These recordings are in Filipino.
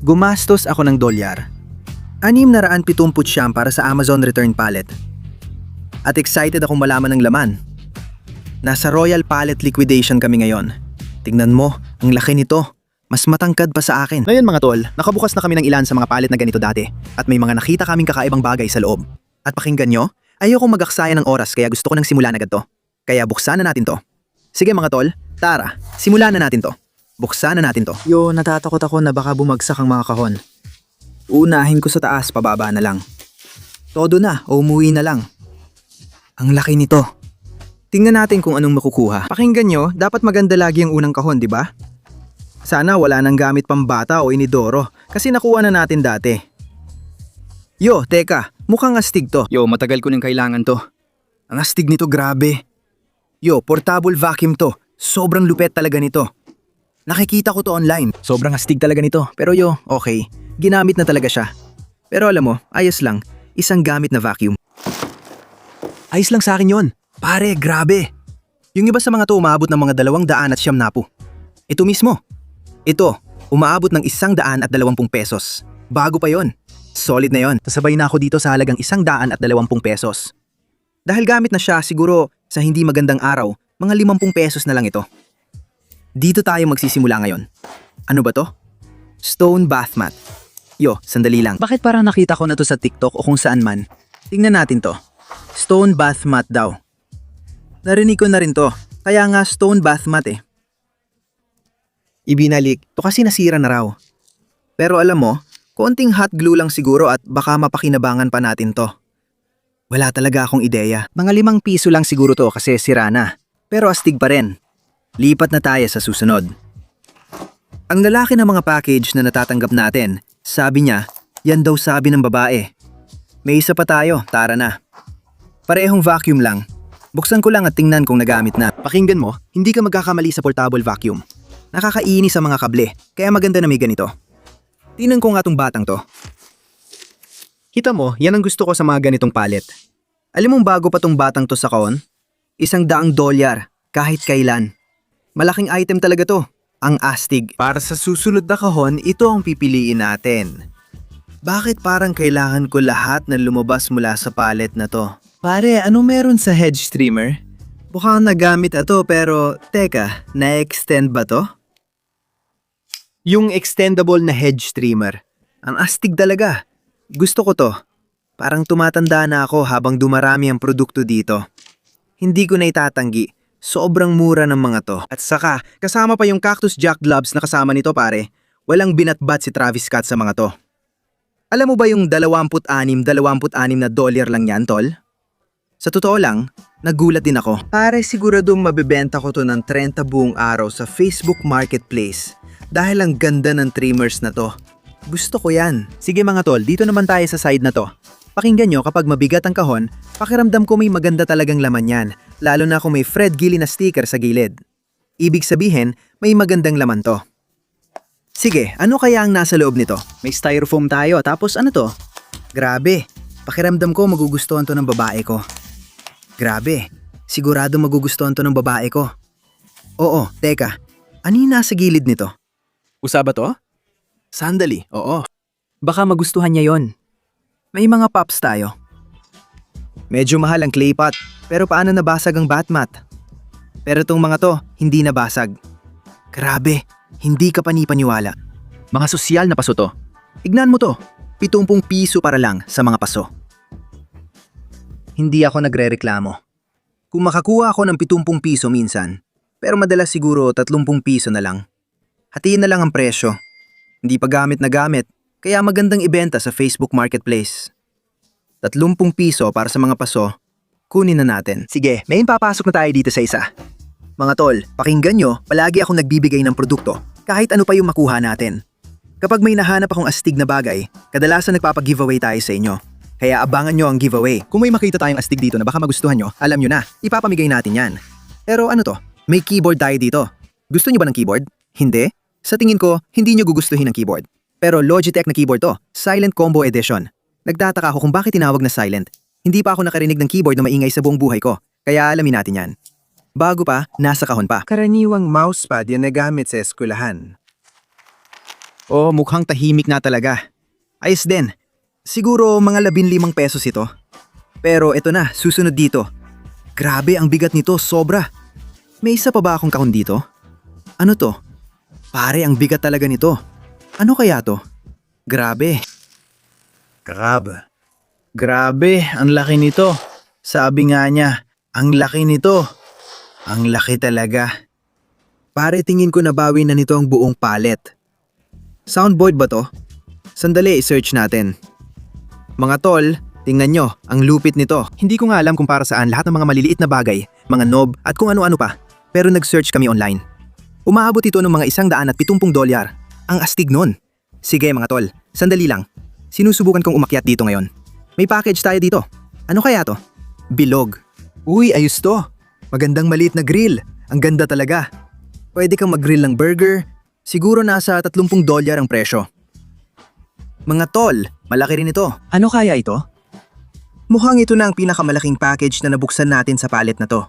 Gumastos ako ng dolyar. 670 para sa Amazon Return Pallet. At excited akong malaman ng laman. Nasa Royal Pallet Liquidation kami ngayon. Tingnan mo, ang laki nito. Mas matangkad pa sa akin. Ngayon mga tol, nakabukas na kami ng ilan sa mga pallet na ganito dati. At may mga nakita kaming kakaibang bagay sa loob. At pakinggan nyo, ayokong mag-aksaya ng oras kaya gusto ko nang simulan agad to. Kaya buksan na natin to. Sige mga tol, tara, simulan na natin to. Buksan na natin to. Yo, natatakot ako na baka bumagsak ang mga kahon. Unahin ko sa taas, pababa na lang. Todo na, o umuwi na lang. Ang laki nito. Tingnan natin kung anong makukuha. Pakinggan nyo, dapat maganda lagi ang unang kahon, di ba? Sana wala nang gamit pambata o inidoro kasi nakuha na natin dati. Yo, teka, mukhang astig to. Yo, matagal ko nang kailangan to. Ang astig nito, grabe. Yo, portable vacuum to. Sobrang lupet talaga nito. Nakikita ko to online. Sobrang astig talaga nito. Pero yo, okay. Ginamit na talaga siya. Pero alam mo, ayos lang. Isang gamit na vacuum. Ayos lang sa akin yon. Pare, grabe. Yung iba sa mga to umaabot ng mga 200 na po. Ito mismo. Ito, umaabot ng 120 pesos. Bago pa yon. Solid na yon. Tasabay na ako dito sa halagang 120 pesos. Dahil gamit na siya, siguro sa hindi magandang araw, mga 50 pesos na lang ito. Dito tayo magsisimula ngayon. Ano ba to? Stone bath mat. Yo, sandali lang. Bakit parang nakita ko na to sa TikTok o kung saan man? Tingnan natin to. Stone bath mat daw. Narinig ko na rin to. Kaya nga stone bath mat eh. Ibinalik, to kasi nasira na raw. Pero alam mo, konting hot glue lang siguro at baka mapakinabangan pa natin to. Wala talaga akong ideya. Mga 5 piso lang siguro to kasi sira na. Pero astig pa rin. Lipat na tayo sa susunod. Ang lalaki ng mga package na natatanggap natin, sabi niya, yan daw sabi ng babae. May isa pa tayo, tara na. Parehong vacuum lang. Buksan ko lang at tingnan kung nagamit na. Pakinggan mo, hindi ka magkakamali sa portable vacuum. Nakakaini sa mga kable, kaya maganda na may ganito. Tingnan ko nga tong batang to. Kita mo, yan ang gusto ko sa mga ganitong palet. Alam mong bago pa tong batang to sa kahon? $100 kahit kailan. Malaking item talaga to, ang astig. Para sa susunod na kahon, ito ang pipiliin natin. Bakit parang kailangan ko lahat na lumabas mula sa palet na to? Pare, ano meron sa hedge trimmer? Mukhang nagamit ito pero, teka, na-extend ba to? Yung extendable na hedge trimmer. Ang astig talaga. Gusto ko to. Parang tumatanda na ako habang dumarami ang produkto dito. Hindi ko na itatanggi. Sobrang mura ng mga to. At saka, kasama pa yung Cactus Jack gloves na kasama nito pare. Walang binatbat si Travis Scott sa mga to. Alam mo ba yung 26 na dolyar lang yan, tol? Sa totoo lang, nagulat din ako. Pare, siguradong mabebenta ko to ng 30 buong araw sa Facebook Marketplace. Dahil ang ganda ng trimmers na to. Gusto ko yan. Sige mga tol, dito naman tayo sa side na to. Pakinggan nyo kapag mabigat ang kahon, pakiramdam ko may maganda talagang laman yan. Lalo na kung may Fred Gilly na sticker sa gilid. Ibig sabihin, may magandang laman to. Sige, ano kaya ang nasa loob nito? May styrofoam tayo, tapos ano to? Grabe, pakiramdam ko magugustuhan to ng babae ko. Grabe, sigurado magugustuhan to ng babae ko. Oo, teka, ano yung nasa gilid nito? Usa ba to? Sandali, oo. Baka magustuhan niya yon. May mga pops tayo. Medyo mahal ang clay pot, pero paano nabasag ang batmat? Pero tong mga to, hindi nabasag. Grabe, hindi ka panipaniwala. Mga sosyal na paso to. Tignan mo to, 70 piso para lang sa mga paso. Hindi ako nagrereklamo. Kung makakuha ako ng 70 piso minsan, pero madalas siguro 30 piso na lang. Hatiin na lang ang presyo. Hindi pa gamit na gamit, kaya magandang ibenta sa Facebook Marketplace. 30 piso para sa mga paso, kunin na natin. Sige, may papasok na tayo dito sa isa. Mga tol, pakinggan nyo, palagi akong nagbibigay ng produkto, kahit ano pa yung makuha natin. Kapag may nahanap akong astig na bagay, kadalasan nagpapag-giveaway tayo sa inyo. Kaya abangan nyo ang giveaway. Kung may makita tayong astig dito na baka magustuhan nyo, alam nyo na, ipapamigay natin yan. Pero ano to? May keyboard tayo dito. Gusto nyo ba ng keyboard? Hindi? Sa tingin ko, hindi nyo gugustuhin ng keyboard. Pero Logitech na keyboard to, Silent Combo Edition. Nagtataka ako kung bakit tinawag na silent. Hindi pa ako nakarinig ng keyboard na maingay sa buong buhay ko, kaya alamin natin yan. Bago pa, nasa kahon pa. Karaniwang mousepad yan na gamit sa eskwelahan. Oh, mukhang tahimik na talaga. Ayos din. Siguro mga 15 pesos ito. Pero ito na, susunod dito. Grabe, ang bigat nito, sobra. May isa pa ba akong kahon dito? Ano to? Pare, ang bigat talaga nito. Ano kaya to? Grabe. Grabe, ang laki nito. Sabi nga niya, ang laki nito. Ang laki talaga. Pare, tingin ko nabawi na nito ang buong palet. Soundboard ba to? Sandali, i-search natin. Mga tol, tingnan nyo, ang lupit nito. Hindi ko nga alam kung para saan lahat ng mga maliliit na bagay, mga knob at kung ano-ano pa. Pero nag-search kami online. Umaabot ito ng mga $170. Ang astig nun. Sige mga tol, sandali lang. Sinusubukan kong umakyat dito ngayon. May package tayo dito. Ano kaya to? Bilog. Uy, ayos to. Magandang maliit na grill. Ang ganda talaga. Pwede kang mag-grill ng burger. Siguro nasa $30 ang presyo. Mga tol, malaki rin ito. Ano kaya ito? Mukhang ito na ang pinakamalaking package na nabuksan natin sa palet na to.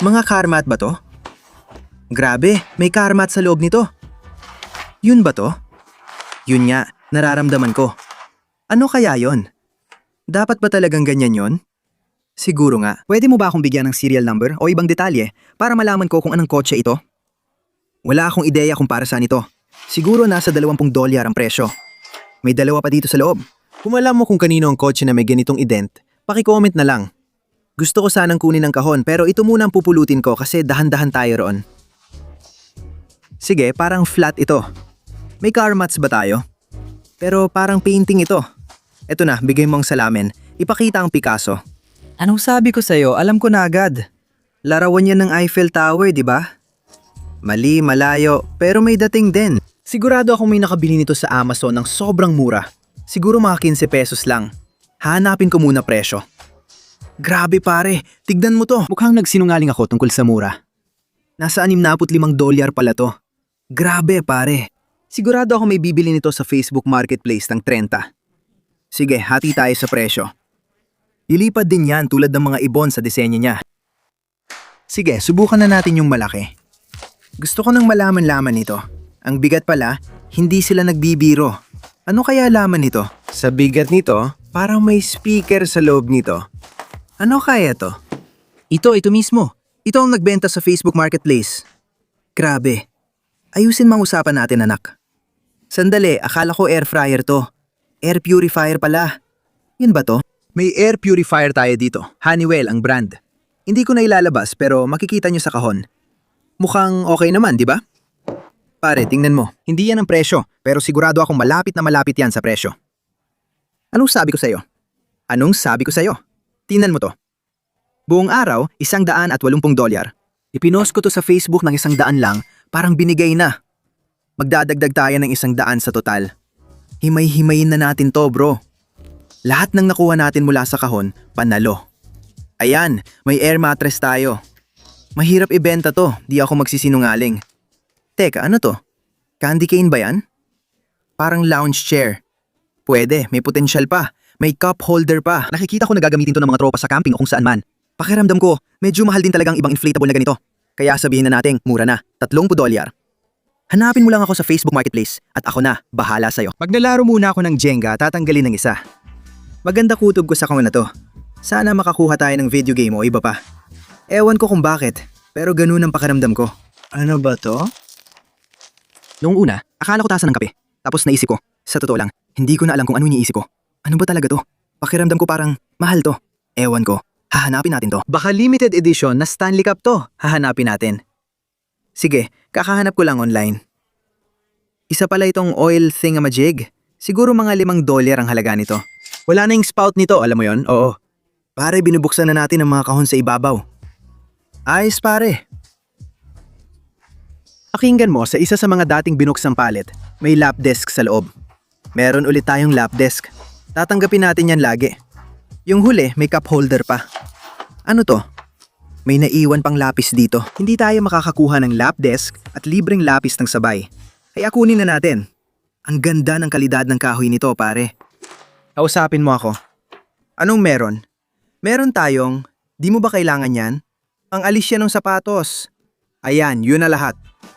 Mga car mat ba to? Grabe, may car mat sa loob nito. Yun ba to? Yun nga, nararamdaman ko. Ano kaya yon? Dapat ba talagang ganyan yon? Siguro nga. Pwede mo ba akong bigyan ng serial number o ibang detalye para malaman ko kung anong kotse ito? Wala akong ideya kung para saan ito. Siguro nasa $20 ang presyo. May dalawa pa dito sa loob. Kung alam mo kung kanino ang kotse na may ganitong ident, paki-comment na lang. Gusto ko sanang kunin ang kahon pero ito muna ang pupulutin ko kasi dahan-dahan tayo roon. Sige, parang flat ito. May car mats ba tayo? Pero parang painting ito. Eto na, bigay mo ang salamin. Ipakita ang Picasso. Anong sabi ko sa'yo? Alam ko na agad. Larawan yan ng Eiffel Tower, di ba? Mali, malayo, pero may dating din. Sigurado akong may nakabili nito sa Amazon ng sobrang mura. Siguro mga 15 pesos lang. Hanapin ko muna presyo. Grabe pare, tignan mo to. Mukhang nagsinungaling ako tungkol sa mura. Nasa $65 pala to. Grabe pare. Sigurado ako may bibili nito sa Facebook Marketplace ng 30. Sige, hati tayo sa presyo. Ilipad din yan tulad ng mga ibon sa disenyo niya. Sige, subukan na natin yung malaki. Gusto ko nang malaman-laman nito. Ang bigat pala, hindi sila nagbibiro. Ano kaya laman nito? Sa bigat nito, parang may speaker sa loob nito. Ano kaya to? Ito mismo. Ito ang nagbenta sa Facebook Marketplace. Grabe. Ayusin mang usapan natin anak. Sandali, akala ko air fryer to. Air purifier pala. Yun ba to? May air purifier tayo dito. Honeywell ang brand. Hindi ko na ilalabas pero makikita nyo sa kahon. Mukhang okay naman, di ba? Pare, tingnan mo. Hindi yan ang presyo, pero sigurado akong malapit na malapit yan sa presyo. Anong sabi ko sa'yo? Anong sabi ko sa'yo? Tingnan mo to. Buong araw, $180. Ipinost ko to sa Facebook ng $100 lang, parang binigay na. Magdadagdag tayo ng $100 sa total. Himay-himayin na natin to, bro. Lahat ng nakuha natin mula sa kahon, panalo. Ayan, may air mattress tayo. Mahirap ibenta to, di ako magsisinungaling. Teka, ano to? Candy cane ba yan? Parang lounge chair. Pwede, may potensyal pa. May cup holder pa. Nakikita ko na gagamitin to ng mga tropa sa camping o kung saan man. Pakiramdam ko, medyo mahal din talagang ibang inflatable na ganito. Kaya sabihin na nating, mura na, $30. Hanapin mo lang ako sa Facebook Marketplace at ako na, bahala sa'yo. Pag nalaro muna ako ng Jenga, tatanggalin ng isa. Maganda kutob ko sa kahon na to. Sana makakuha tayo ng video game o iba pa. Ewan ko kung bakit, pero ganun ang pakiramdam ko. Ano ba to? Noong una, akala ko tasa ng kape. Tapos naisip ko, sa totoo lang, hindi ko na alam kung ano iniisip ko. Ano ba talaga to? Pakiramdam ko parang mahal to. Ewan ko, hahanapin natin to. Baka limited edition na Stanley Cup to. Hahanapin natin. Sige, kakahanap ko lang online. Isa pala itong oil thingamajig. Siguro mga $5 ang halaga nito. Wala na yung spout nito, alam mo yon? Oo. Pare, binubuksan na natin ang mga kahon sa ibabaw. Ayos pare. Pakinggan mo, sa isa sa mga dating binuksang palet, may lap desk sa loob. Meron ulit tayong lap desk. Tatanggapin natin yan lagi. Yung huli, may cup holder pa. Ano to? May naiwan pang lapis dito. Hindi tayo makakakuha ng lap desk at libreng lapis ng sabay. Kaya kunin na natin. Ang ganda ng kalidad ng kahoy nito, pare. Kausapin mo ako. Anong meron? Meron tayong, di mo ba kailangan yan? Ang alis yan ng sapatos. Ayan, yun na lahat.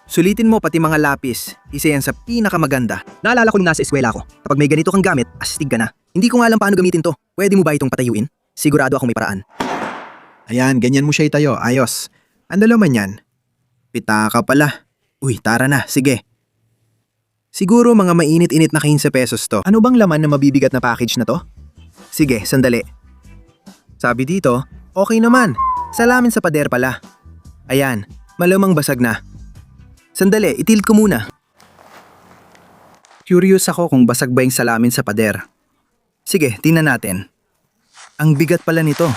Sulitin mo pati mga lapis. Isa yan sa pinakamaganda. Naalala ko nung nasa eskwela ako. Kapag may ganito kang gamit, astig ka na. Hindi ko nga alam paano gamitin to. Pwede mo ba itong patayuin? Sigurado akong may paraan. Ayan, ganyan mo siya itayo. Ayos. Ano naman yan? Pitaka pala. Uy, tara na. Sige. Siguro mga mainit-init na 15 pesos to. Ano bang laman na mabibigat na package na to? Sige, sandali. Sabi dito, okay naman. Salamin sa pader pala. Ayan, malamang basag na. Sandali, itilt ko muna. Curious ako kung basag ba yung salamin sa pader. Sige, tingnan natin. Ang bigat pala nito.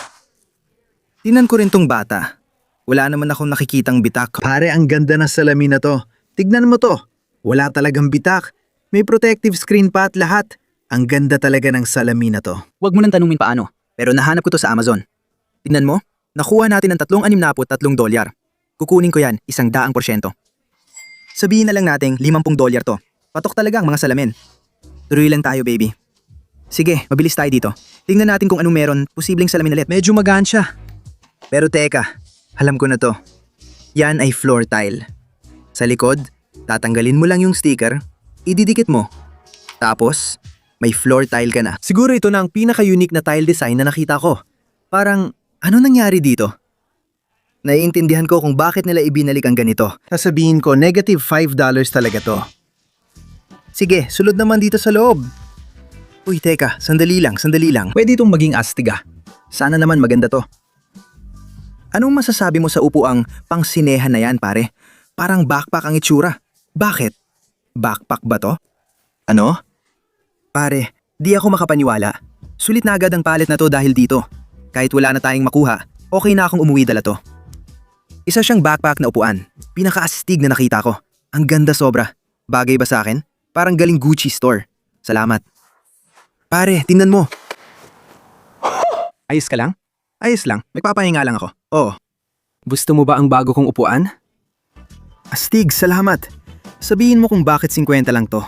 Tingnan ko rin tong bata. Wala naman akong nakikitang bitak. Pare, ang ganda ng salamin na to. Tignan mo to. Wala talagang bitak. May protective screen pa at lahat. Ang ganda talaga ng salamin na to. Huwag mo nang tanungin paano, pero nahanap ko to sa Amazon. Tingnan mo, nakuha natin ng $63. Kukunin ko yan, 100%. Sabihin na lang nating $50 to. Patok talaga ang mga salamin. Tuloy lang tayo, baby. Sige, mabilis tayo dito. Tingnan natin kung anong meron, posibleng salamin ulit. Medyo magaan siya. Pero teka, alam ko na to. Yan ay floor tile. Sa likod, tatanggalin mo lang yung sticker, ididikit mo. Tapos, may floor tile ka na. Siguro ito na ang pinaka-unique na tile design na nakita ko. Parang, ano nangyari dito? Naiintindihan ko kung bakit nila ibinalik ang ganito. Sasabihin ko, negative $5 talaga to. Sige, sulod naman dito sa loob. Uy, teka, sandali lang. Pwede itong maging astiga. Sana naman maganda to. Anong masasabi mo sa upuang pangsinehan na yan, pare? Parang backpack ang itsura. Bakit? Backpack ba to? Ano? Pare, di ako makapaniwala. Sulit na agad ang palit na to dahil dito. Kahit wala na tayong makuha, okay na akong umuwi dala to. Isa siyang backpack na upuan. Pinakaastig na nakita ko. Ang ganda sobra. Bagay ba sa akin? Parang galing Gucci store. Salamat. Pare, tingnan mo. Ayos ka lang? Ayos lang. Nagpapahinga lang ako. Oo. Gusto mo ba ang bago kong upuan? Astig, salamat. Sabihin mo kung bakit 50 lang to.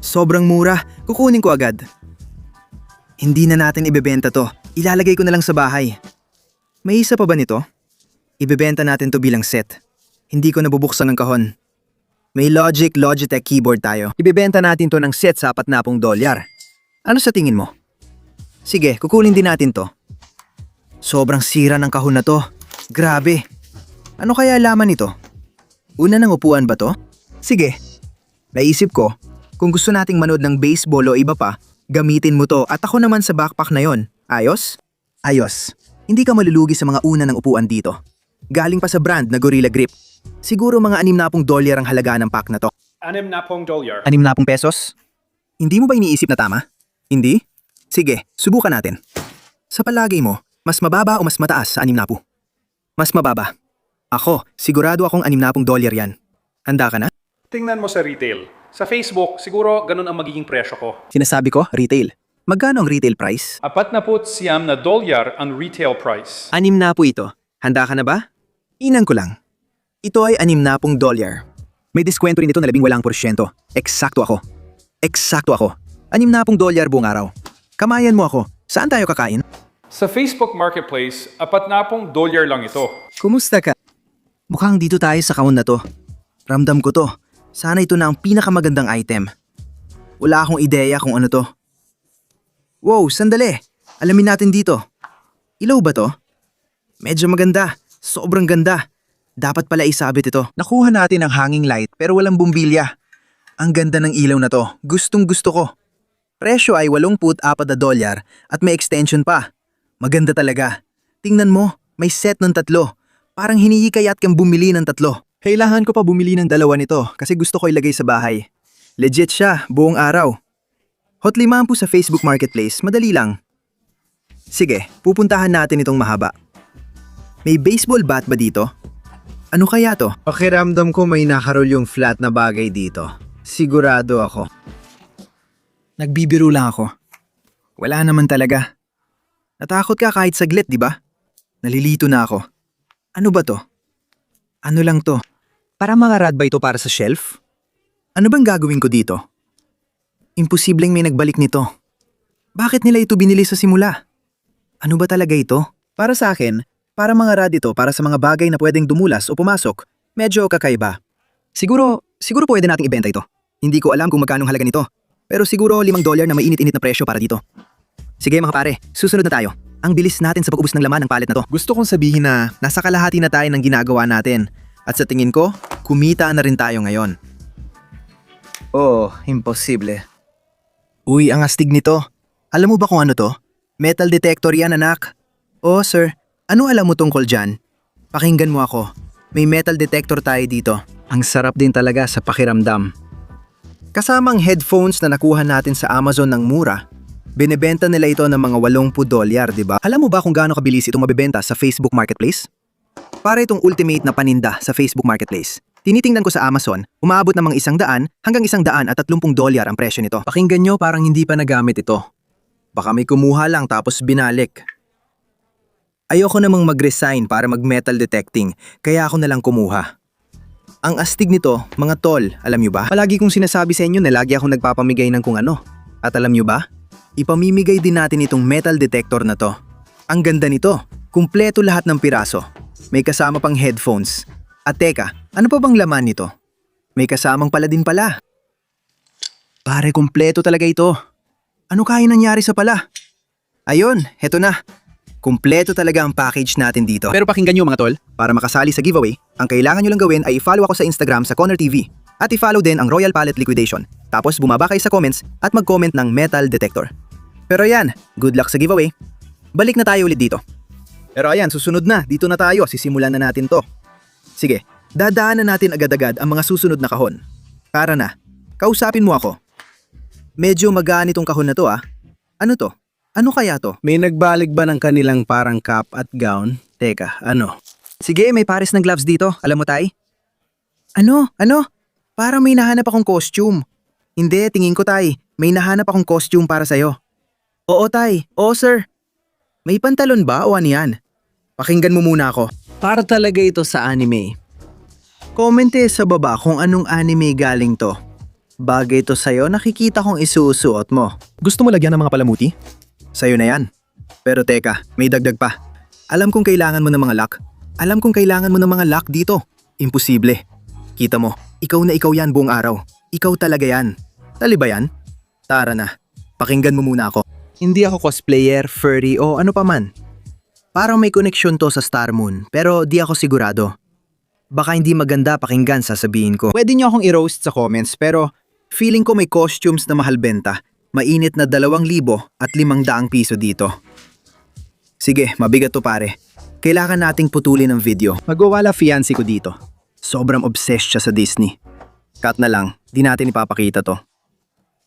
Sobrang mura. Kukunin ko agad. Hindi na natin ibebenta to. Ilalagay ko na lang sa bahay. May isa pa ba nito? Ibebenta natin to bilang set. Hindi ko nabubuksan ng kahon. May Logitech keyboard tayo. Ibebenta natin to ng set sa $40. Ano sa tingin mo? Sige, kukunin din natin to. Sobrang sira ng kahon na to. Grabe. Ano kaya laman nito? Una ng upuan ba to? Sige. Naisip ko, kung gusto nating manood ng baseball o iba pa, gamitin mo to at ako naman sa backpack na yon. Ayos? Ayos. Hindi ka malulugi sa mga una ng upuan dito. Galing pa sa brand na Gorilla Grip. Siguro mga $60 ang halaga ng pack na to. $60. 60 pesos? Hindi mo ba iniisip na tama? Hindi? Sige, subukan natin. Sa palagay mo, mas mababa o mas mataas sa 60? Mas mababa. Ako, sigurado akong $60 yan. Handa ka na? Tingnan mo sa retail. Sa Facebook, siguro ganun ang magiging presyo ko. Sinasabi ko, retail. Magkano ang retail price? $49 ang retail price. 60 ito. Handa ka na ba? Inan ko lang. Ito ay $60. May diskwento rin ito na 18%. Eksakto ako. $60 buong araw. Kamayan mo ako. Saan tayo kakain? Sa Facebook Marketplace, $40 lang ito. Kumusta ka? Mukhang dito tayo sa kahon na to. Ramdam ko to. Sana ito na ang pinakamagandang item. Wala akong ideya kung ano to. Wow, sandali. Alamin natin dito. Ilaw ba to? Medyo maganda. Sobrang ganda. Dapat pala isabit ito. Nakuha natin ang hanging light pero walang bumbilya. Ang ganda ng ilaw na to. Gustong gusto ko. Presyo ay $84 at may extension pa. Maganda talaga. Tingnan mo, may set ng 3. Parang hinihikayat kang bumili ng 3. Kailangan ko pa bumili ng 2 nito kasi gusto ko ilagay sa bahay. Legit siya, buong araw. Hot 50 sa Facebook Marketplace, madali lang. Sige, pupuntahan natin itong mahaba. May baseball bat ba dito? Ano kaya to? Pakiramdam ko may nakarol yung flat na bagay dito. Sigurado ako. Nagbibiro lang ako. Wala naman talaga. Natakot ka kahit saglit, di ba? Nalilito na ako. Ano ba to? Ano lang to? Para mga rad ba ito para sa shelf? Ano bang gagawin ko dito? Imposibleng may nagbalik nito. Bakit nila ito binili sa simula? Ano ba talaga ito? Para sa akin, para mga rad ito para sa mga bagay na pwedeng dumulas o pumasok. Medyo kakaiba. Siguro pwede nating ibenta ito. Hindi ko alam kung magkano halaga nito. Pero siguro $5 na mainit-init na presyo para dito. Sige mga pare, susunod na tayo. Ang bilis natin sa pag-ubos ng laman ng palet na to. Gusto kong sabihin na nasa kalahati na tayo ng ginagawa natin. At sa tingin ko, kumita na rin tayo ngayon. Oh, imposible. Uy, ang astig nito. Alam mo ba kung ano to? Metal detector yan, anak. Oh, sir. Ano alam mo tungkol dyan? Pakinggan mo ako. May metal detector tayo dito. Ang sarap din talaga sa pakiramdam. Kasamang headphones na nakuha natin sa Amazon ng mura, binebenta nila ito ng mga $80, di ba? Alam mo ba kung gaano kabilis ito mabebenta sa Facebook Marketplace? Para itong ultimate na paninda sa Facebook Marketplace. Tinitingnan ko sa Amazon, umaabot ng mga $100 hanggang $130 ang presyo nito. Pakinggan nyo, parang hindi pa nagamit ito. Baka may kumuha lang tapos binalik. Ayoko namang mag-resign para mag-metal detecting, kaya ako nalang kumuha. Ang astig nito, mga tol, alam nyo ba? Palagi kong sinasabi sa inyo na lagi akong nagpapamigay ng kung ano. At alam nyo ba? Ipamimigay din natin itong metal detector na to. Ang ganda nito, kumpleto lahat ng piraso. May kasama pang headphones. At teka, ano pa bang laman nito? May kasamang paladin pala. Pare, kumpleto talaga ito. Ano kaya nangyari sa pala? Ayun, heto na. Kumpleto talaga ang package natin dito. Pero pakinggan nyo mga tol. Para makasali sa giveaway, ang kailangan nyo lang gawin ay i-follow ako sa Instagram sa Connor TV at i-follow din ang Royal Palette Liquidation. Tapos bumaba kayo sa comments at mag-comment ng metal detector. Pero yan, good luck sa giveaway. Balik na tayo ulit dito. Pero ayan, susunod na. Dito na tayo. Sisimulan na natin to. Sige, dadaanan natin agad-agad ang mga susunod na kahon. Tara na. Kausapin mo ako. Medyo magaan itong kahon na to ah. Ano to? Ano kaya to? May nagbalik ba ng kanilang parang cap at gown? Teka, ano? Sige, may pares ng gloves dito. Alam mo, Tay? Ano? Parang may nahanap akong costume. Hindi, tingin ko, Tay. May nahanap akong costume para sa'yo. Oo, Tay. Oo, sir. May pantalon ba o ano yan? Pakinggan mo muna ako. Para talaga ito sa anime. Komente sa baba kung anong anime galing to. Bagay to sa'yo, nakikita kong isusuot mo. Gusto mo lagyan ng mga palamuti? Sa'yo na yan. Pero teka, may dagdag pa. Alam kong kailangan mo ng mga lock. Alam kong kailangan mo ng mga lock dito. Imposible. Kita mo, ikaw na ikaw yan buong araw. Ikaw talaga yan. Tali ba yan? Tara na. Pakinggan mo muna ako. Hindi ako cosplayer, furry o ano pa man. Parang may koneksyon to sa Star Moon, pero di ako sigurado. Baka hindi maganda pakinggan sasabihin ko. Pwede niyo akong i-roast sa comments pero feeling ko may costumes na mahal benta. Mainit na 2,000 at 500 piso dito. Sige, mabigat to pare. Kailangan nating putulin ang video. Magwawala fiancé ko dito. Sobrang obsessed siya sa Disney. Cut na lang, di natin ipapakita to.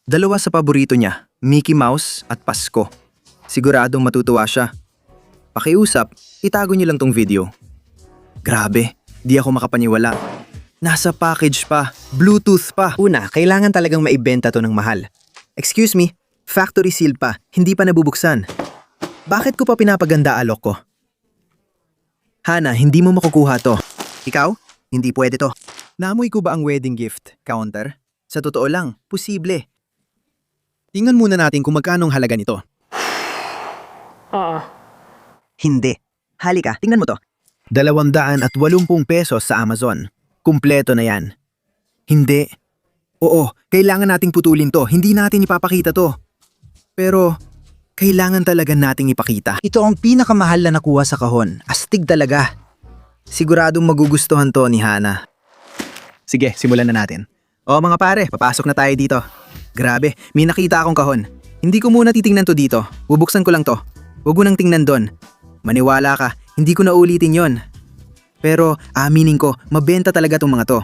2 sa paborito niya, Mickey Mouse at Pasko. Siguradong matutuwa siya. Pakiusap, itago niyo lang tong video. Grabe, di ako makapaniwala. Nasa package pa, Bluetooth pa. Una, kailangan talagang maibenta to ng mahal. Excuse me, factory seal pa, hindi pa nabubuksan. Bakit ko pa pinapaganda alok ko? Hana, hindi mo makukuha to. Ikaw? Hindi pwede to. Naamoy ko ba ang wedding gift counter? Sa totoo lang, posible. Tingnan muna natin kung magkano ang halaga nito. Hindi. Halika, tingnan mo to. 280 pesos sa Amazon. Kumpleto na yan. Hindi. Oo, kailangan nating putulin to. Hindi natin ipapakita to. Pero, kailangan talaga nating ipakita. Ito ang pinakamahal na nakuha sa kahon. Astig talaga. Siguradong magugustuhan to ni Hana. Sige, simulan na natin. O mga pare, papasok na tayo dito. Grabe, may nakita akong kahon. Hindi ko muna titingnan to dito. Bubuksan ko lang to. Huwag mo nang tingnan doon. Maniwala ka, hindi ko na ulitin yon. Pero aminin ko, mabenta talaga tong mga to.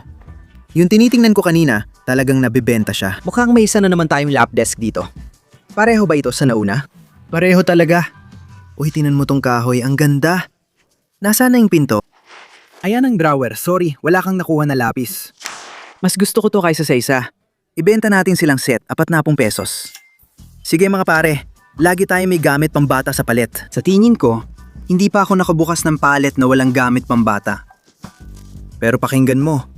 Yung tinitingnan ko kanina, talagang nabibenta siya. Mukhang may isa na naman tayong lap desk dito. Pareho ba ito sa nauna? Pareho talaga. Uy, tinan mo tong kahoy, ang ganda. Nasaan na yung pinto? Ayan ang drawer, sorry, wala kang nakuha na lapis. Mas gusto ko to kaysa sa isa. Ibenta natin silang set, 40 pesos. Sige mga pare, lagi tayo may gamit pambata sa palet. Sa tingin ko, hindi pa ako nakabukas ng palet na walang gamit pambata. Pero pakinggan mo,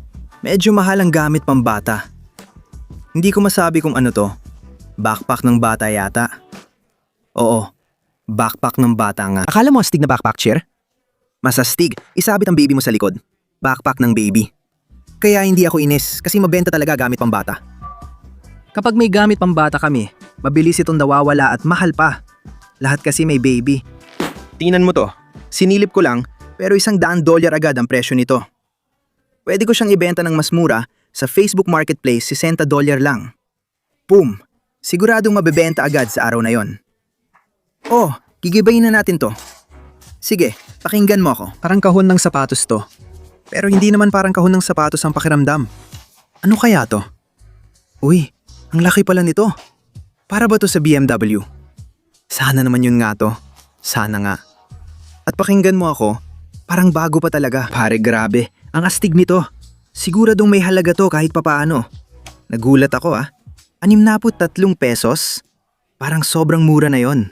medyo mahal ang gamit pambata. Hindi ko masabi kung ano to. Backpack ng bata yata. Oo, backpack ng bata nga. Akala mo astig na backpack, Cher? Mas astig, isabit ang baby mo sa likod. Backpack ng baby. Kaya hindi ako inis kasi mabenta talaga gamit pambata. Kapag may gamit pambata kami, mabilis itong nawawala at mahal pa. Lahat kasi may baby. Tingnan mo to. Sinilip ko lang, pero $100 agad ang presyo nito. Pwede ko siyang ibenta ng mas mura sa Facebook Marketplace, $60 lang. Boom! Siguradong mabebenta agad sa araw na yon. Oh, gigibayin na natin to. Sige, pakinggan mo ako. Parang kahon ng sapatos to. Pero hindi naman parang kahon ng sapatos ang pakiramdam. Ano kaya to? Uy, ang laki pala nito. Para ba to sa BMW? Sana naman yun nga to. Sana nga. At pakinggan mo ako, parang bago pa talaga. Pare grabe, ang astig nito. Siguradong may halaga to kahit papaano. Nagulat ako 63 pesos? Parang sobrang mura na yon.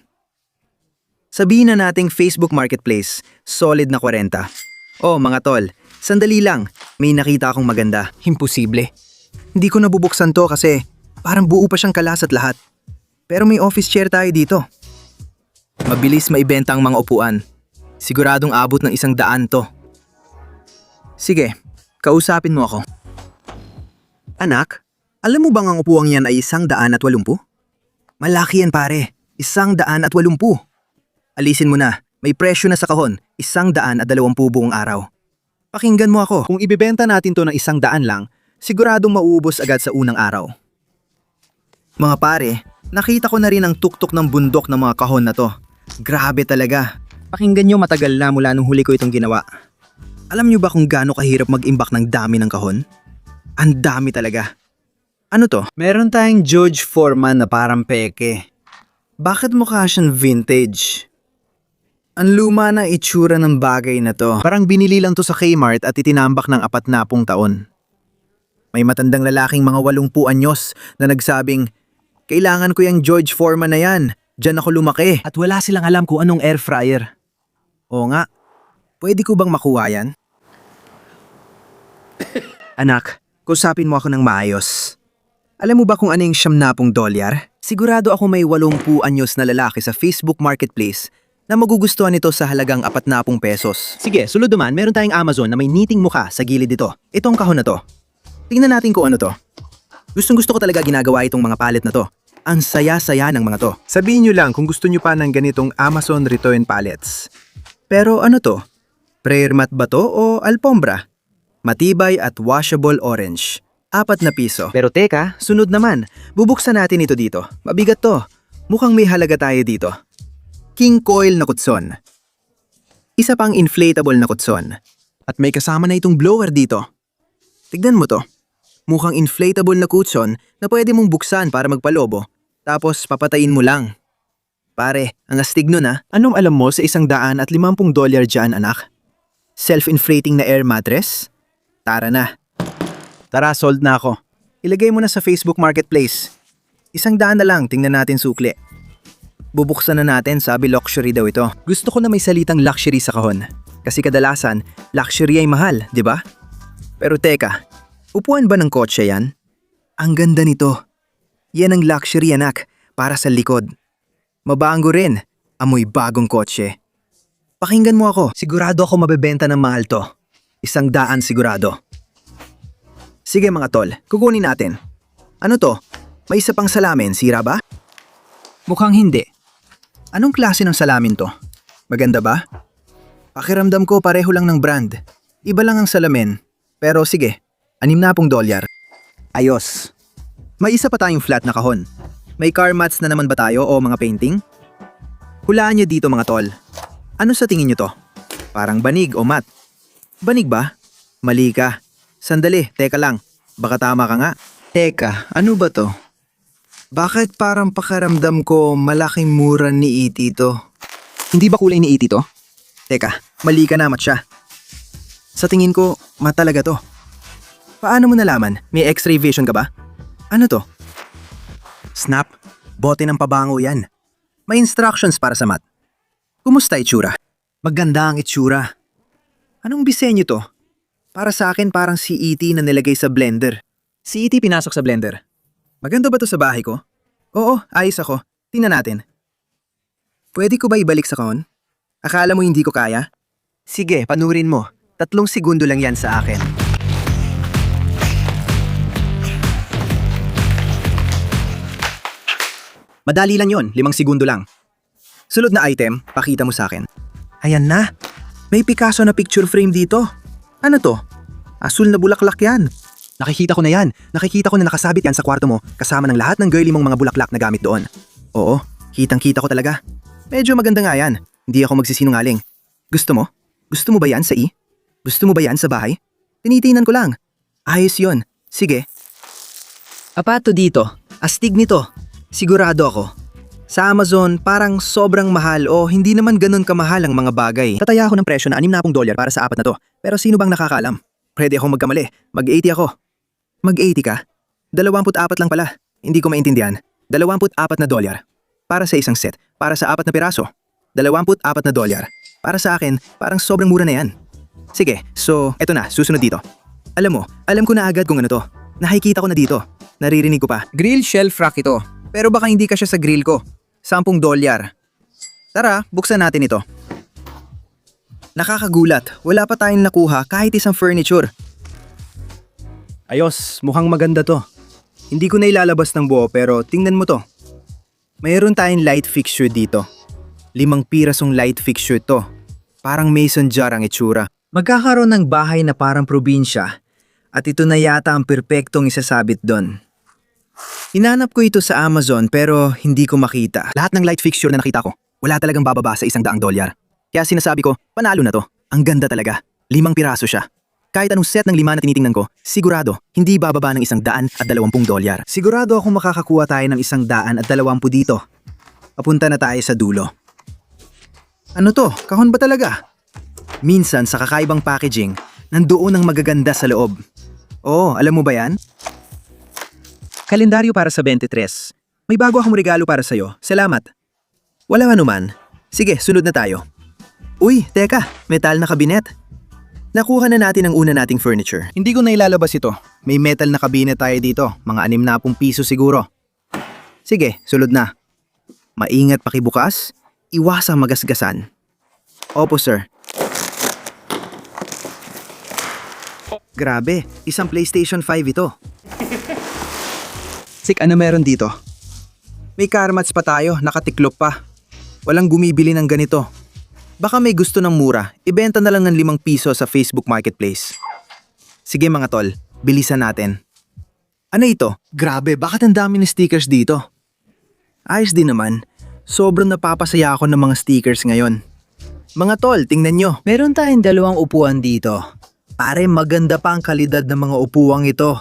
Sabihin na nating Facebook Marketplace, solid na 40. Oh mga tol, sandali lang, may nakita akong maganda. Imposible. Hindi ko nabubuksan to kasi parang buo pa siyang kalas at lahat. Pero may office chair tayo dito. Mabilis maibenta ang mga upuan. Siguradong abot ng 100 to. Sige, kausapin mo ako. Anak, alam mo bang ang upuang yan ay 180? Malaki yan pare, 180. Alisin mo na, may presyo na sa kahon, 120 buong araw. Pakinggan mo ako. Kung ibebenta natin to ng 100 lang, siguradong mauubos agad sa unang araw. Mga pare, nakita ko na rin ang tuktok ng bundok ng mga kahon na to. Grabe talaga. Pakinggan nyo, matagal na mula nung huli ko itong ginawa. Alam nyo ba kung gaano kahirap mag-imbak ng dami ng kahon? Ang dami talaga. Ano to? Meron tayong George Foreman na parang peke. Bakit mukha siyang vintage? Ang luma na itsura ng bagay na to. Parang binili lang to sa Kmart at itinambak ng 40 taon. May matandang lalaking mga 80 anyos na nagsabing, kailangan ko yung George Foreman na yan. Diyan ako lumaki. At wala silang alam kung anong air fryer. Oo nga. Pwede ko bang makuha yan? Anak, kusapin mo ako ng maayos. Alam mo ba kung ano yung $70? Sigurado ako may 80 anyos na lalaki sa Facebook Marketplace na magugustuhan nito sa halagang 40 pesos. Sige, sunod naman, meron tayong Amazon na may knitting mukha sa gilid dito. Itong kahon na to. Tingnan natin kung ano to. Gustong gusto ko talaga ginagawa itong mga palet na to. Ang saya-saya ng mga to. Sabihin nyo lang kung gusto nyo pa ng ganitong Amazon Return Pallets. Pero ano to? Prayer mat ba to o alpombra? Matibay at washable orange. 4 piso. Pero teka, sunod naman. Bubuksan natin ito dito. Mabigat to. Mukhang may halaga tayo dito. King coil na kutson. Isa pang inflatable na kutson. At may kasama na itong blower dito. Tignan mo to. Mukhang inflatable na kutson na pwede mong buksan para magpalobo. Tapos papatayin mo lang. Pare, ang astig nun Anong alam mo sa $150 dyan anak? Self-inflating na air mattress? Tara na. Tara, sold na ako. Ilagay mo na sa Facebook Marketplace. $100 na lang, tingnan natin sukli. Bubuksan na natin, sabi luxury daw ito. Gusto ko na may salitang luxury sa kahon. Kasi kadalasan, luxury ay mahal, di ba? Pero teka, upuan ba ng kotse yan? Ang ganda nito. Yan ang luxury anak, para sa likod. Mabago rin, amoy bagong kotse. Pakinggan mo ako, sigurado ako mabebenta ng mahal to. $100 sigurado. Sige mga tol, kukunin natin. Ano to? May isa pang salamin, sira ba? Mukhang hindi. Anong klase ng salamin to? Maganda ba? Pakiramdam ko pareho lang ng brand. Iba lang ang salamin. Pero sige, $60. Ayos. May isa pa tayong flat na kahon. May car mats na naman ba tayo o mga painting? Hulaan niyo dito mga tol. Ano sa tingin niyo to? Parang banig o mat. Banig ba? Mali ka. Sandali, teka lang. Baka tama ka nga. Teka, ano ba to? Bakit parang pakiramdam ko malaking mura ni E.T. to? Hindi ba kulay ni E.T. to? Teka, mali ka na matcha. Sa tingin ko, mat talaga to. Paano mo nalaman? May x-ray vision ka ba? Ano to? Snap, bote ng pabango yan. May instructions para sa mat. Kumusta itsura? Maganda ang itsura. Anong disenyo to? Para sa akin parang si E.T. na nilagay sa blender. Si E.T. pinasok sa blender. Maganda ba to sa bahay ko? Oo, ayos ako. Tingnan natin. Pwede ko ba ibalik sa kahon? Akala mo hindi ko kaya? Sige, panurin mo. 3 segundo lang yan sa akin. Madali lang yon, 5 segundo lang. Sunod na item, pakita mo sa akin. Ayan na. May Picasso na picture frame dito. Ano to? Asul na bulaklak yan. Nakikita ko na yan. Nakikita ko na nakasabit yan sa kwarto mo kasama ng lahat ng girly mong mga bulaklak na gamit doon. Oo, kitang-kita ko talaga. Medyo maganda nga yan. Hindi ako magsisinungaling. Gusto mo? Gusto mo ba yan sa Gusto mo ba yan sa bahay? Tinitingnan ko lang. Ayos yon. Sige. Apato dito. Astig nito. Sigurado ako. Sa Amazon, parang sobrang mahal o hindi naman ganun kamahal ang mga bagay. Tataya ako ng presyo na $60 para sa 4 na to. Pero sino bang nakakaalam? Pwede akong magkamali. Mag-80 ako. Mag-80 ka? 24 lang pala. Hindi ko maintindihan. $24 para sa isang set. Para sa 4 na piraso. $24. Para sa akin, parang sobrang mura na yan. Sige, so eto na, susunod dito. Alam ko na agad kung ano to. Nakikita ko na dito. Naririnig ko pa. Grill shelf rack ito. Pero baka hindi kasya sa grill ko. $10. Tara, buksan natin ito. Nakakagulat. Wala pa tayong nakuha kahit isang furniture. Ayos, mukhang maganda to. Hindi ko na ilalabas ng buo pero tingnan mo to. Mayroon tayong light fixture dito. 5 pirasong light fixture to. Parang mason jar ang itsura. Magkakaroon ng bahay na parang probinsya at ito na yata ang perpektong isasabit doon. Hinanap ko ito sa Amazon pero hindi ko makita. Lahat ng light fixture na nakita ko, wala talagang bababa sa $100. Kaya sinasabi ko, panalo na to. Ang ganda talaga. 5 piraso siya. Kahit anong set ng 5 na tinitingnan ko, sigurado, hindi bababa ng $120. Sigurado akong makakakuha tayo ng $120 dito. Papunta na tayo sa dulo. Ano to? Kahon ba talaga? Minsan sa kakaibang packaging, nandoon ang magaganda sa loob. Oh, alam mo ba yan? Kalendaryo para sa 23. May bago akong regalo para sa'yo. Salamat. Wala anuman. Sige, sunod na tayo. Uy, teka, metal na kabinet. Nakuha na natin ang una nating furniture. Hindi ko na ilalabas ito. May metal na kabinet tayo dito. Mga ₱60 siguro. Sige, sunod na. Maingat pakibukas. Iwasang magasgasan. Opo, sir. Grabe, isang PlayStation 5 ito. Sik, ano meron dito? May karmats pa tayo, nakatiklop pa. Walang bumibili ng ganito. Baka may gusto ng mura, ibenta na lang ng ₱5 sa Facebook Marketplace. Sige mga tol, bilisan natin. Ano ito? Grabe, bakit ang dami ng stickers dito? Ayos din naman. Sobrang napapasaya ako ng mga stickers ngayon. Mga tol, tingnan nyo. Meron tayong 2 upuan dito. Pare, maganda pa ang kalidad ng mga upuang ito.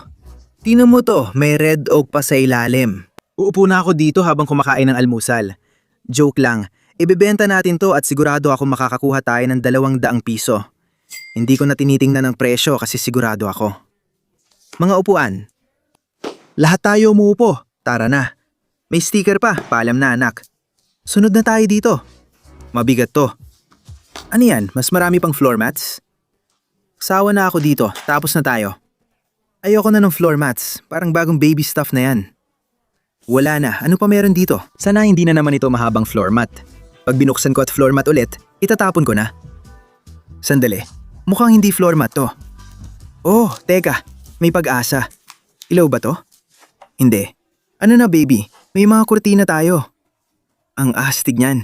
Tingnan mo to, may red oak pa sa ilalim. Uupo na ako dito habang kumakain ng almusal. Joke lang, ibebenta natin to at sigurado ako makakakuha tayo ng ₱200. Hindi ko na tinitingnan ng presyo kasi sigurado ako. Mga upuan. Lahat tayo umuupo. Tara na. May sticker pa, paalam na anak. Sunod na tayo dito. Mabigat to. Ano yan, mas marami pang floor mats? Sawa na ako dito, tapos na tayo. Ayoko na ng floor mats, parang bagong baby stuff na yan. Wala na, ano pa meron dito? Sana hindi na naman ito mahabang floor mat. Pag binuksan ko at floor mat ulit, itatapon ko na. Sandali, mukhang hindi floor mat to. Oh, teka, may pag-asa. Ilaw ba to? Hindi. Ano na baby, may mga kurtina tayo. Ang astig niyan.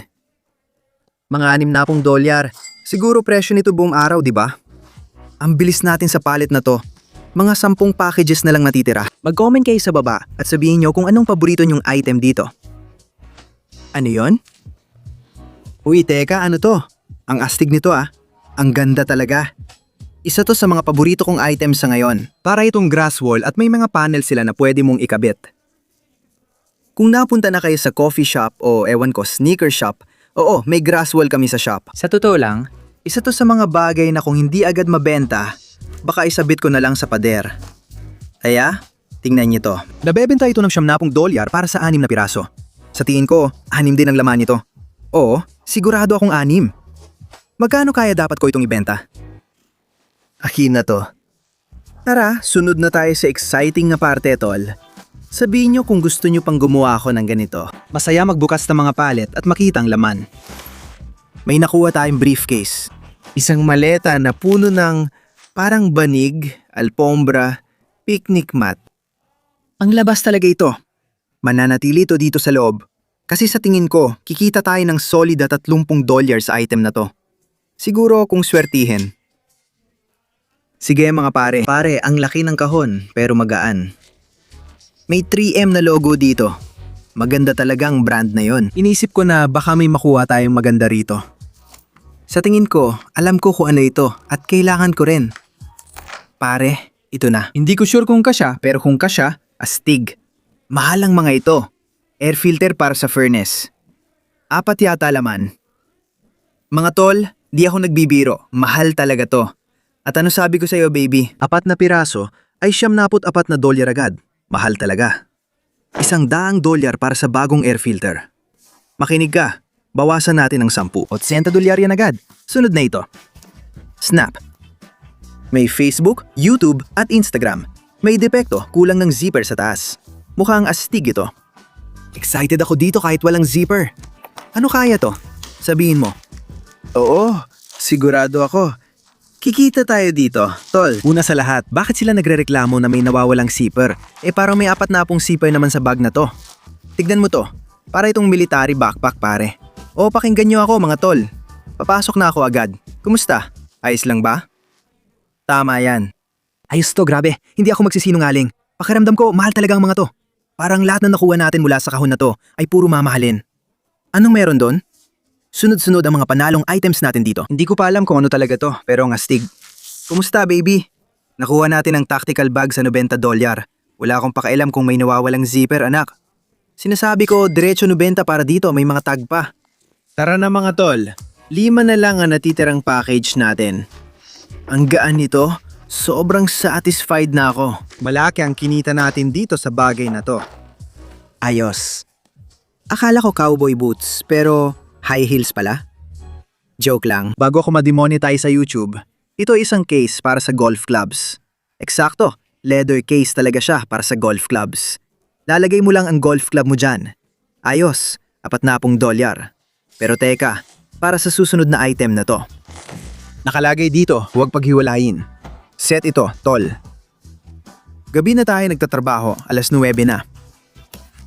Mga $60. Siguro presyo nito buong araw, di ba? Ang bilis natin sa palit na to. Mga 10 packages na lang natitira. Mag-comment kayo sa baba at sabihin nyo kung anong paborito nyong item dito. Ano yon? Uy, teka, ano to? Ang astig nito ah. Ang ganda talaga. Isa to sa mga paborito kong items sa ngayon. Para itong grass wall at may mga panel sila na pwede mong ikabit. Kung napunta na kayo sa coffee shop o ewan ko, sneaker shop, oo, may grass wall kami sa shop. Sa totoo lang, isa to sa mga bagay na kung hindi agad mabenta, baka isabit ko na lang sa pader. Kaya, tingnan niyo to. Nabebenta ito ng $70 para sa 6 na piraso. Sa tingin ko, 6 din ang laman nito. Oo, sigurado akong 6. Magkano kaya dapat ko itong ibenta? Akin na to. Tara, sunod na tayo sa exciting na parte, tol. Sabihin nyo kung gusto nyo pang gumawa ako ng ganito. Masaya magbukas ng mga palet at makita ang laman. May nakuha tayong briefcase. Isang maleta na puno ng parang banig, alpombra, picnic mat. Ang labas talaga ito. Mananatili ito dito sa loob. Kasi sa tingin ko, kikita tayo ng solid at $30 sa item na to. Siguro kung swertihin. Sige mga pare. Pare, ang laki ng kahon pero magaan. May 3M na logo dito. Maganda talagang brand na yon. Inisip ko na baka may makuha tayong maganda rito. Sa tingin ko, alam ko kung ano ito at kailangan ko rin. Pare, ito na. Hindi ko sure kung kasya. Pero kung kasya, astig. Mahal ang mga ito. Air filter para sa furnace. 4 yata laman. Mga tol, di ako nagbibiro. Mahal talaga to. At ano sabi ko sa'yo, baby? 4 na piraso ay $74 agad. Mahal talaga. $100 para sa bagong air filter. Makinig ka. Bawasan natin ng 10. $80 yan agad. Sunod na ito. Snap. May Facebook, YouTube at Instagram. May depekto, kulang ng zipper sa taas. Mukhang astig ito. Excited ako dito kahit walang zipper. Ano kaya to? Sabihin mo. Oo, sigurado ako. Kikita tayo dito, tol. Una sa lahat, bakit sila nagrereklamo na may nawawalang zipper? Parang may 4 na pong zipper naman sa bag na to. Tignan mo to. Para itong military backpack pare. O pakinggan nyo ako mga tol. Papasok na ako agad. Kumusta? Ayos lang ba? Tama yan. Ayos to, grabe. Hindi ako magsisinungaling. Pakiramdam ko, mahal talaga ang mga to. Parang lahat na nakuha natin mula sa kahon na to ay puro mamahalin. Anong meron doon? Sunod-sunod ang mga panalong items natin dito. Hindi ko pa alam kung ano talaga to, pero ang astig. Kumusta, baby? Nakuha natin ang tactical bag sa $90. Wala akong pakialam kung may nawawalang zipper, anak. Sinasabi ko, diretso 90 para dito, may mga tag pa. Tara na mga tol. 5 na lang ang natitirang package natin. Ang gaan nito, sobrang satisfied na ako. Malaki ang kinita natin dito sa bagay na to. Ayos. Akala ko cowboy boots, pero high heels pala. Joke lang. Bago ako ma-demonetize sa YouTube, ito isang case para sa golf clubs. Eksakto, leather case talaga siya para sa golf clubs. Lalagay mo lang ang golf club mo dyan. Ayos, $40. Pero teka, para sa susunod na item na to. Nakalagay dito, huwag paghiwalayin. Set ito, tol. Gabi na tayo nagtatrabaho, 9:00 na.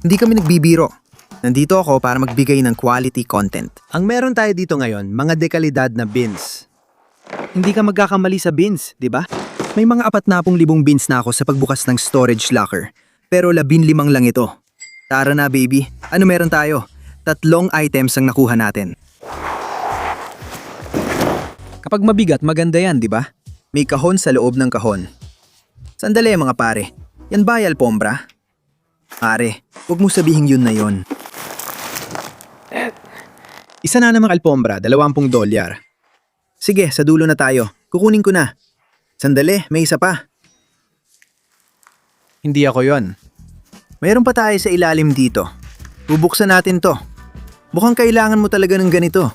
Hindi kami nagbibiro. Nandito ako para magbigay ng quality content. Ang meron tayo dito ngayon, mga dekalidad na bins. Hindi ka magkakamali sa bins, di ba? May mga 40,000 bins na ako sa pagbukas ng storage locker. Pero 15 lang ito. Tara na baby, ano meron tayo? 3 items ang nakuha natin. Kapag mabigat, maganda yan, di ba? May kahon sa loob ng kahon. Sandali mga pare, yan ba ay alpombra? Pare, huwag mo sabihin yun na yun. Isa na namang alpombra, $20. Sige, sa dulo na tayo. Kukunin ko na. Sandali, may isa pa. Hindi ako yon. Mayroon pa tayo sa ilalim dito. Bubuksan natin to. Mukhang kailangan mo talaga ng ganito.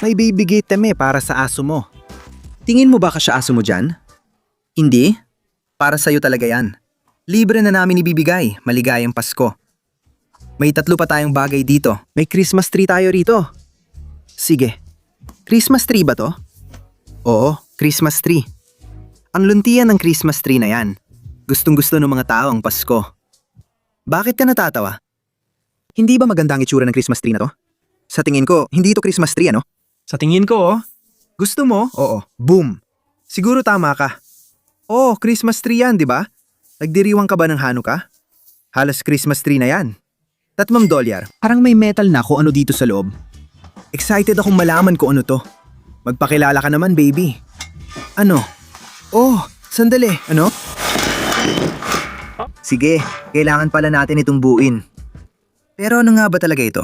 May bibigay teme para sa aso mo. Tingin mo ba kasya aso mo dyan? Hindi. Para sa'yo talaga yan. Libre na namin ibibigay. Maligayang Pasko. May 3 pa tayong bagay dito. May Christmas tree tayo rito. Sige. Christmas tree ba to? Oo, Christmas tree. Ang luntian ng Christmas tree na yan. Gustong-gusto ng mga tao ang Pasko. Bakit ka natatawa? Hindi ba maganda ang itsura ng Christmas tree na to? Sa tingin ko, hindi ito Christmas tree ano? Sa tingin ko, oh. Gusto mo? Oo. Boom. Siguro tama ka. Oh, Christmas tree yan, di ba? Nagdiriwang ka ba ng Hanukkah? Halos Christmas tree na yan. $3. Parang may metal na kung ano dito sa loob. Excited akong malaman kung ano to. Magpakilala ka naman, baby. Ano? Oh, sandali. Ano? Sige, kailangan pala natin itong buuin. Pero ano nga ba talaga ito?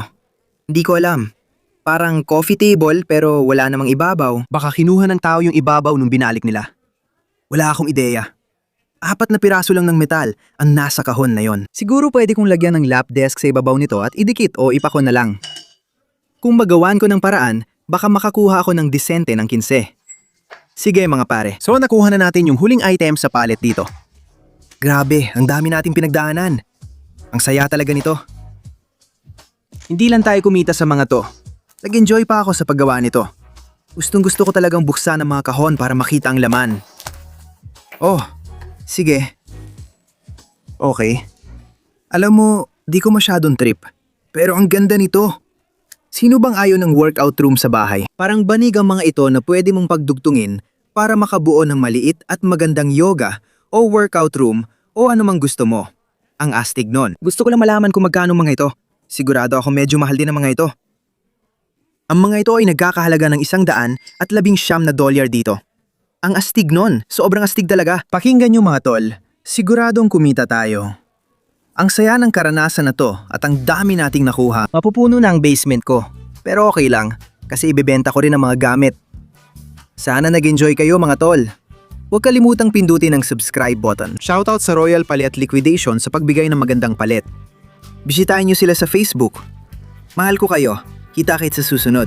Hindi ko alam. Parang coffee table pero wala namang ibabaw. Baka kinuha ng tao yung ibabaw nung binalik nila. Wala akong ideya. 4 na piraso lang ng metal ang nasa kahon na yon. Siguro pwede kong lagyan ng lap desk sa ibabaw nito at idikit o ipako na lang. Kung magawan ko ng paraan, baka makakuha ako ng disente ng 15. Sige mga pare. So nakuha na natin yung huling item sa pallet dito. Grabe, ang dami nating pinagdaanan. Ang saya talaga nito. Hindi lang tayo kumita sa mga to. Nag-enjoy pa ako sa paggawa nito. Gustong-gusto ko talagang buksan ang mga kahon para makita ang laman. Oh, sige. Okay. Alam mo, di ko masyadong trip. Pero ang ganda nito. Sino bang ayaw ng workout room sa bahay? Parang banig ang mga ito na pwede mong pagdugtungin para makabuo ng maliit at magandang yoga o workout room o anumang gusto mo. Ang astig nun. Gusto ko lang malaman kung magkano mga ito. Sigurado ako medyo mahal din ang mga ito. Ang mga ito ay nagkakahalaga ng $119 dito. Ang astig nun. Sobrang astig talaga. Pakinggan nyo mga tol. Siguradong kumita tayo. Ang saya ng karanasan na to at ang dami nating nakuha. Mapupuno na ang basement ko. Pero okay lang kasi ibebenta ko rin ang mga gamit. Sana nag-enjoy kayo mga tol. Huwag kalimutang pindutin ang subscribe button. Shoutout sa Royal Palit Liquidation sa pagbigay ng magandang palit. Bisitahin nyo sila sa Facebook. Mahal ko kayo. Kita-kits sa susunod.